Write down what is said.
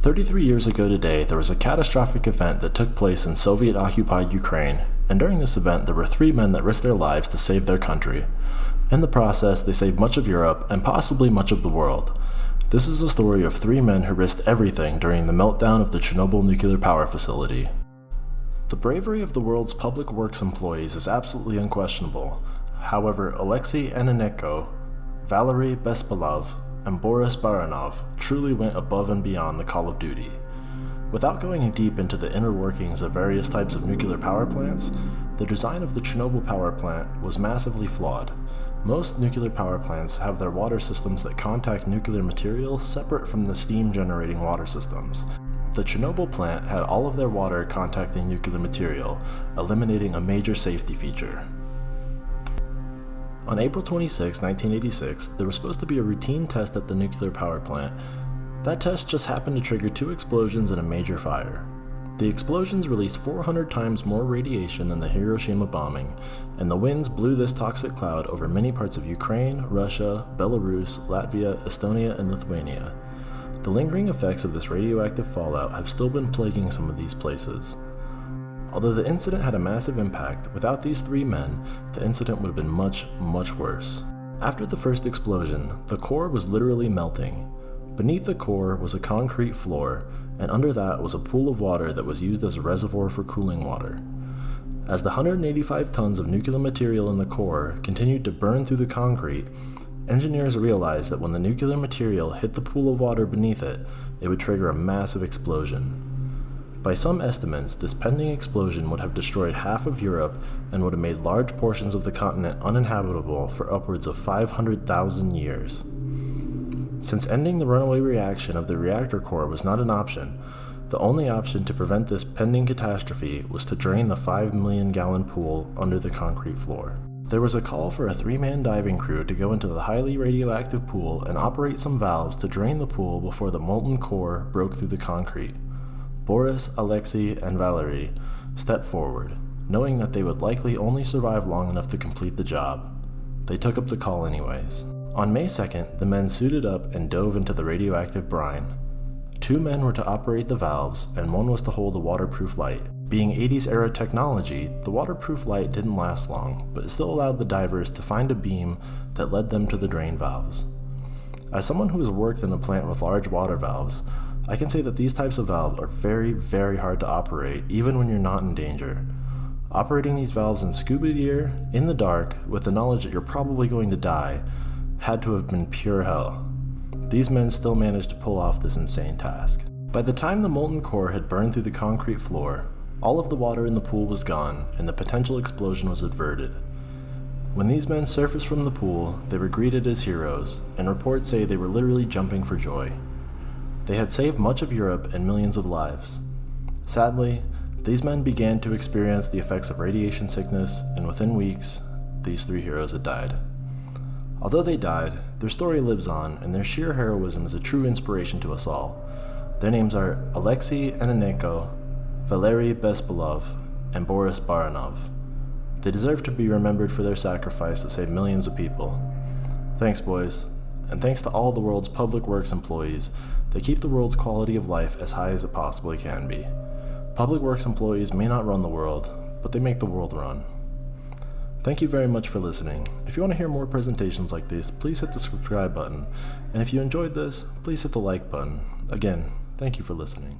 33 years ago today, there was a catastrophic event that took place in Soviet-occupied Ukraine, and during this event there were 3 men that risked their lives to save their country. In the process, they saved much of Europe and possibly much of the world. This is a story of 3 men who risked everything during the meltdown of the Chernobyl nuclear power facility. The bravery of the world's public works employees is absolutely unquestionable. However, Alexei Ananenko, Valery Bespalov, and Boris Baranov truly went above and beyond the call of duty. Without going deep into the inner workings of various types of nuclear power plants, the design of the Chernobyl power plant was massively flawed. Most nuclear power plants have their water systems that contact nuclear material separate from the steam-generating water systems. The Chernobyl plant had all of their water contacting nuclear material, eliminating a major safety feature. On April 26, 1986, there was supposed to be a routine test at the nuclear power plant. That test just happened to trigger 2 explosions and a major fire. The explosions released 400 times more radiation than the Hiroshima bombing, and the winds blew this toxic cloud over many parts of Ukraine, Russia, Belarus, Latvia, Estonia, and Lithuania. The lingering effects of this radioactive fallout have still been plaguing some of these places. Although the incident had a massive impact, without these 3 men, the incident would have been much, much worse. After the first explosion, the core was literally melting. Beneath the core was a concrete floor, and under that was a pool of water that was used as a reservoir for cooling water. As the 185 tons of nuclear material in the core continued to burn through the concrete, engineers realized that when the nuclear material hit the pool of water beneath it, it would trigger a massive explosion. By some estimates, this pending explosion would have destroyed half of Europe and would have made large portions of the continent uninhabitable for upwards of 500,000 years. Since ending the runaway reaction of the reactor core was not an option, the only option to prevent this pending catastrophe was to drain the 5 million gallon pool under the concrete floor. There was a call for a 3-man diving crew to go into the highly radioactive pool and operate some valves to drain the pool before the molten core broke through the concrete. Boris, Alexei, and Valery stepped forward, knowing that they would likely only survive long enough to complete the job. They took up the call anyways. On May 2nd, the men suited up and dove into the radioactive brine. 2 men were to operate the valves, and 1 was to hold the waterproof light. Being 80s era technology, the waterproof light didn't last long, but it still allowed the divers to find a beam that led them to the drain valves. As someone who has worked in a plant with large water valves, I can say that these types of valves are very, very hard to operate, even when you're not in danger. Operating these valves in scuba gear, in the dark, with the knowledge that you're probably going to die, had to have been pure hell. These men still managed to pull off this insane task. By the time the molten core had burned through the concrete floor, all of the water in the pool was gone, and the potential explosion was averted. When these men surfaced from the pool, they were greeted as heroes, and reports say they were literally jumping for joy. They had saved much of Europe and millions of lives. Sadly, these men began to experience the effects of radiation sickness, and within weeks, these 3 heroes had died. Although they died, their story lives on, and their sheer heroism is a true inspiration to us all. Their names are Alexei Ananenko, Valery Bespalov, and Boris Baranov. They deserve to be remembered for their sacrifice to save millions of people. Thanks, boys, and thanks to all the world's public works employees. They keep the world's quality of life as high as it possibly can be. Public works employees may not run the world, but they make the world run. Thank you very much for listening. If you want to hear more presentations like this, please hit the subscribe button. And if you enjoyed this, please hit the like button. Again, thank you for listening.